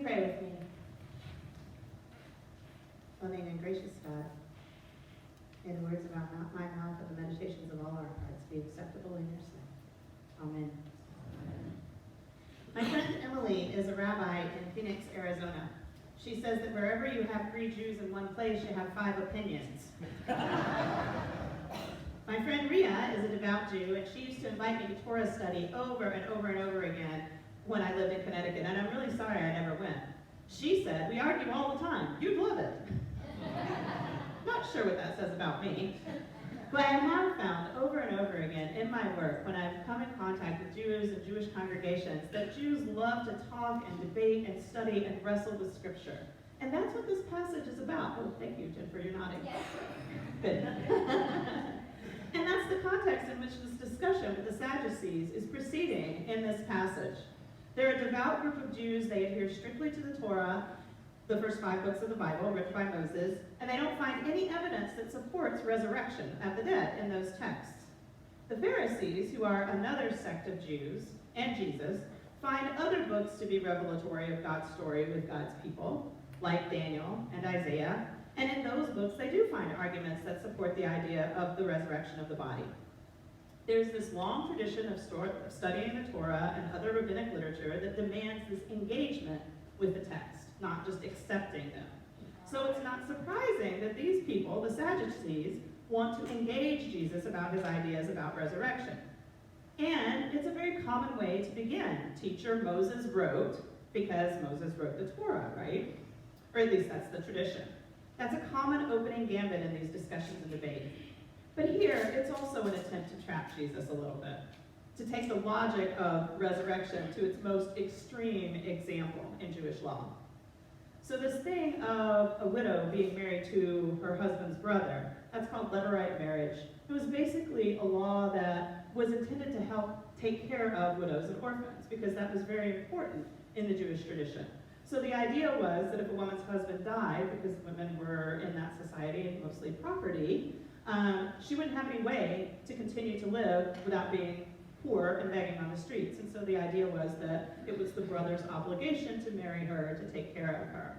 pray with me? Loving and gracious God, may the words of my mouth and the meditations of all our hearts be acceptable in your sight. Amen. My friend Emily is a rabbi in Phoenix, Arizona. She says that wherever you have 3 Jews in one place, you have 5 opinions. My friend Ria is a devout Jew, and she used to invite me to Torah study over and over and over again when I lived in Connecticut, and I'm really sorry I never went. She said, we argue all the time. You'd love it. Not sure what that says about me. But I have found over and over again in my work, when I've come in contact with Jews and Jewish congregations, that Jews love to talk and debate and study and wrestle with Scripture. And that's what this passage is about. Oh, thank you, Jennifer, you're nodding. Yes. Good. And that's the context in which this discussion with the Sadducees is proceeding in this passage. They're a devout group of Jews. They adhere strictly to the Torah, the first 5 books of the Bible written by Moses, and they don't find any evidence that supports resurrection of the dead in those texts. The Pharisees, who are another sect of Jews, and Jesus, find other books to be revelatory of God's story with God's people, like Daniel and Isaiah, and in those books they do find arguments that support the idea of the resurrection of the body. There's this long tradition of studying the Torah and other rabbinic literature that demands this engagement with the text, not just accepting them. So it's not surprising that these people, the Sadducees, want to engage Jesus about his ideas about resurrection. And it's a very common way to begin. Teacher, Moses wrote, because Moses wrote the Torah, right? Or at least that's the tradition. That's a common opening gambit in these discussions and debates. But here, it's also an attempt to trap Jesus a little bit, to take the logic of resurrection to its most extreme example in Jewish law. So this thing of a widow being married to her husband's brother, that's called levirate marriage. It was basically a law that was intended to help take care of widows and orphans, because that was very important in the Jewish tradition. So the idea was that if a woman's husband died, because women were in that society mostly property, she wouldn't have any way to continue to live without being poor and begging on the streets. And so the idea was that it was the brother's obligation to marry her, to take care of her.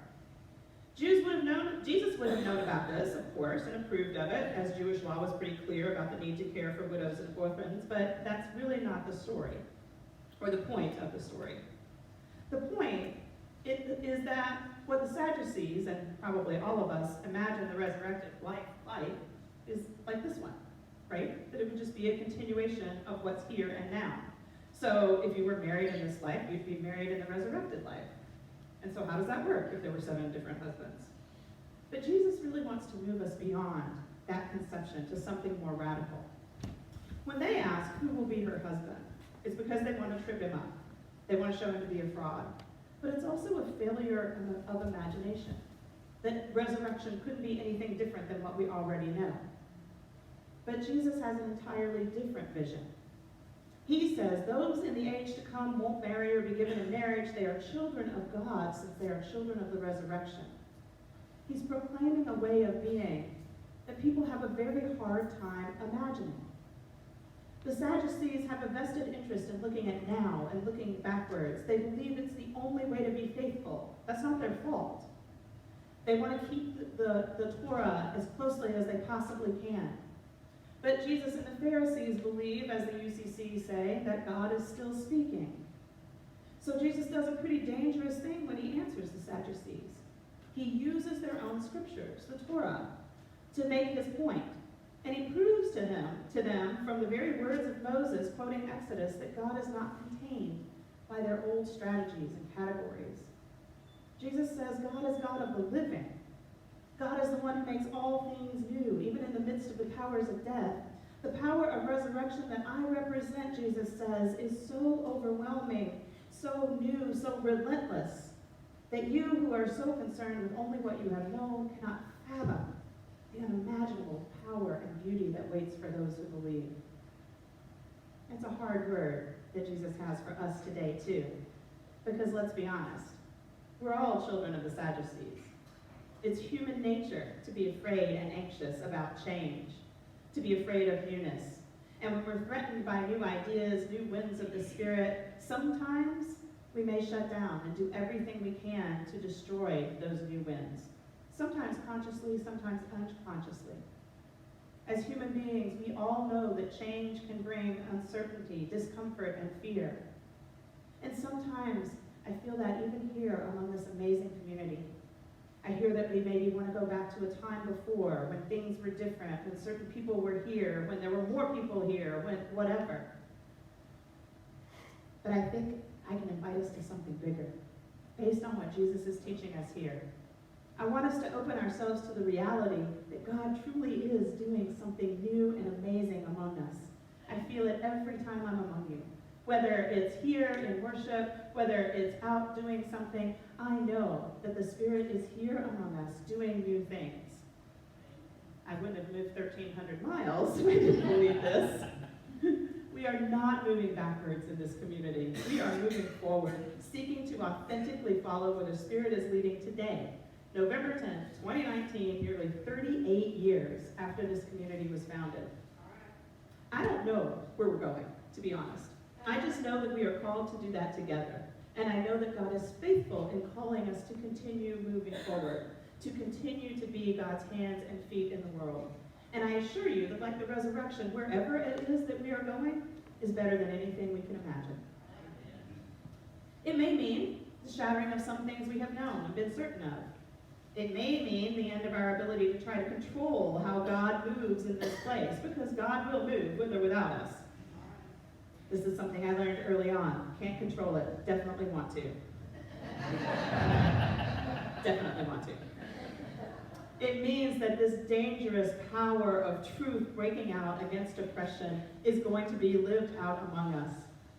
Jesus would have known about this, of course, and approved of it, as Jewish law was pretty clear about the need to care for widows and orphans, but that's really not the story, or the point of the story. The point is that what the Sadducees, and probably all of us, imagine the resurrected life is like this one, right? That it would just be a continuation of what's here and now. So if you were married in this life, you'd be married in the resurrected life. And so how does that work if there were 7 different husbands? But Jesus really wants to move us beyond that conception to something more radical. When they ask who will be her husband, it's because they want to trip him up. They want to show him to be a fraud. But it's also a failure of imagination, that resurrection couldn't be anything different than what we already know. But Jesus has an entirely different vision. He says those in the age to come won't marry or be given in marriage. They are children of God, since they are children of the resurrection. He's proclaiming a way of being that people have a very hard time imagining. The Sadducees have a vested interest in looking at now and looking backwards. They believe it's the only way to be faithful. That's not their fault. They want to keep the Torah as closely as they possibly can. But Jesus and the Pharisees believe, as the UCC say, that God is still speaking. So Jesus does a pretty dangerous thing when he answers the Sadducees. He uses their own scriptures, the Torah, to make his point. And he proves to them from the very words of Moses, quoting Exodus, that God is not contained by their old strategies and categories. Jesus says God is God of the living. God is the one who makes all things new, even in the midst of the powers of death. The power of resurrection that I represent, Jesus says, is so overwhelming, so new, so relentless, that you who are so concerned with only what you have known cannot fathom the unimaginable power and beauty that waits for those who believe. It's a hard word that Jesus has for us today, too, because let's be honest, we're all children of the Sadducees. It's human nature to be afraid and anxious about change, to be afraid of newness. And when we're threatened by new ideas, new winds of the Spirit, sometimes We may shut down and do everything we can to destroy those new winds, sometimes consciously, sometimes unconsciously. As human beings, we all know that change can bring uncertainty, discomfort, and fear. And sometimes I feel that even here among this amazing community. I hear that we maybe want to go back to a time before when things were different, when certain people were here, when there were more people here, when whatever. But I think I can invite us to something bigger, based on what Jesus is teaching us here. I want us to open ourselves to the reality that God truly is doing something new and amazing among us. I feel it every time I'm among you. Whether it's here in worship, whether it's out doing something, I know that the Spirit is here among us doing new things. I wouldn't have moved 1,300 miles if I didn't believe this. We are not moving backwards in this community. We are moving forward, seeking to authentically follow where the Spirit is leading today. November 10th, 2019, nearly 38 years after this community was founded. I don't know where we're going, to be honest. I just know that we are called to do that together. And I know that God is faithful in calling us to continue moving forward, to continue to be God's hands and feet in the world. And I assure you that like the resurrection, wherever it is that we are going is better than anything we can imagine. It may mean the shattering of some things we have known and been certain of. It may mean the end of our ability to try to control how God moves in this place, because God will move with or without us. This is something I learned early on. Can't control it. Definitely want to. Definitely want to. It means that this dangerous power of truth breaking out against oppression is going to be lived out among us.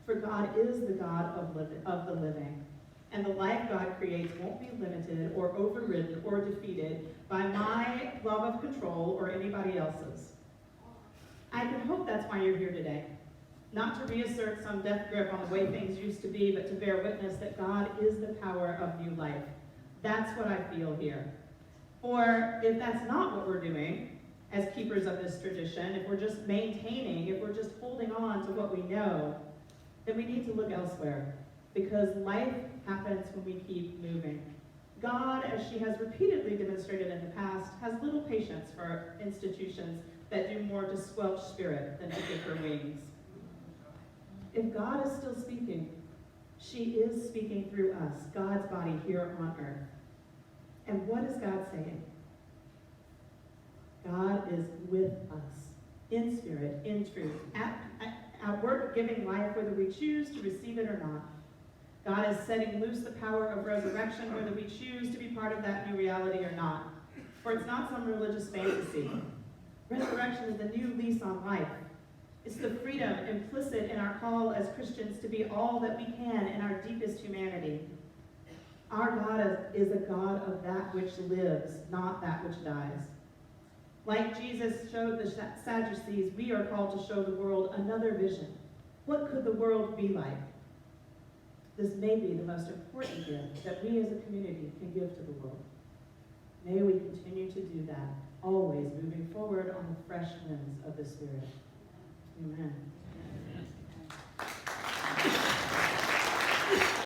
For God is the God of the living. And the life God creates won't be limited or overridden or defeated by my love of control or anybody else's. I can hope that's why you're here today. Not to reassert some death grip on the way things used to be, but to bear witness that God is the power of new life. That's what I feel here. Or if that's not what we're doing as keepers of this tradition, if we're just maintaining, if we're just holding on to what we know, then we need to look elsewhere. Because life happens when we keep moving. God, as she has repeatedly demonstrated in the past, has little patience for institutions that do more to squelch spirit than to give her wings. If God is still speaking, she is speaking through us, God's body here on earth. And what is God saying? God is with us, in spirit, in truth, at work giving life whether we choose to receive it or not. God is setting loose the power of resurrection whether we choose to be part of that new reality or not. For it's not some religious fantasy. Resurrection is the new lease on life. It's the freedom implicit in our call as Christians to be all that we can in our deepest humanity. Our God is a God of that which lives, not that which dies. Like Jesus showed the Sadducees, we are called to show the world another vision. What could the world be like? This may be the most important gift that we as a community can give to the world. May we continue to do that, always moving forward on the fresh winds of the Spirit. Amen.